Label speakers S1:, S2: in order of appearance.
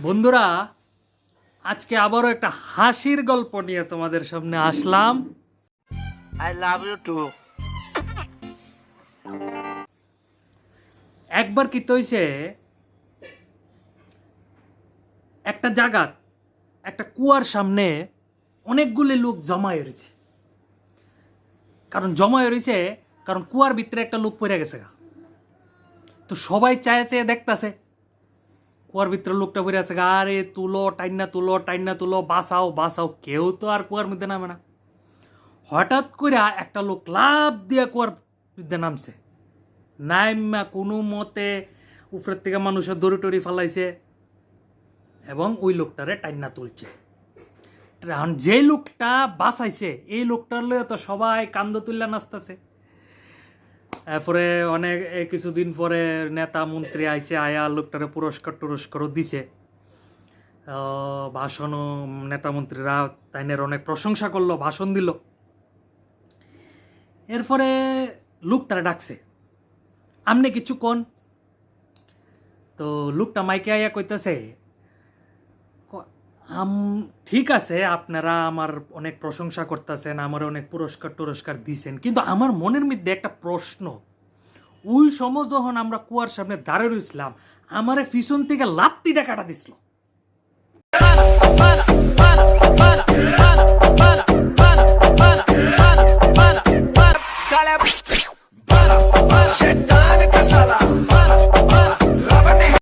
S1: বন্ধুরা, আজকে আবারও একটা হাসির গল্প নিয়ে তোমাদের সামনে আসলাম।
S2: I love you too.
S1: একবার কি তৈছে, একটা জায়গা, একটা কুয়ার সামনে অনেকগুলি লোক জমা হয়েছে। কারণ কুয়ার ভিতরে একটা লোক পড়ে গেছে। তো সবাই চায়ে চেয়ে দেখতেছে কুয়ার ভিতরে লোকটা পড়ে আছে। আরে তুলো, টাইনা তুলো, বাঁচাও বাঁচাও। কেউ তো আর কুয়ার মধ্যে নামে না। হঠাৎ করে একটা লোক লাভ দিয়ে কুয়ার মধ্যে নামছে। নাইমা কোনো মতে উপরের থেকে মানুষের দড়ি টড়ি ফালাইছে এবং ওই লোকটারে টাইনা তুলছে। এখন যে লোকটা বাঁচাইছে এই লোকটার লয়ে তো সবাই কান্দ তুললা নাচতেছে। এরপরে অনেক কিছুদিন পরে নেতা মন্ত্রী আইছে, আয়া লোকটারে পুরস্কারও দিছে। ভাষণও নেতা মন্ত্রীরা তাইনের অনেক প্রশংসা করলো, ভাষণ দিল। এরপরে লোকটারে ডাকছে, আমনে কিছু কোন। তো লোকটা মাইকে আইয়া কইতেছে, ঠিক আছে, আপনারা আমার অনেক প্রশংসা করতেছেন, আমার অনেক পুরস্কার দিছেন, কিন্তু আমার মনের মধ্যে একটা প্রশ্ন। ওই সময় যখন আমরা কুয়ার সামনে দাঁড়িয়ে রয়েছিলাম, আমারে পিছন থেকে লাত্তিটা কাটা দিছিল।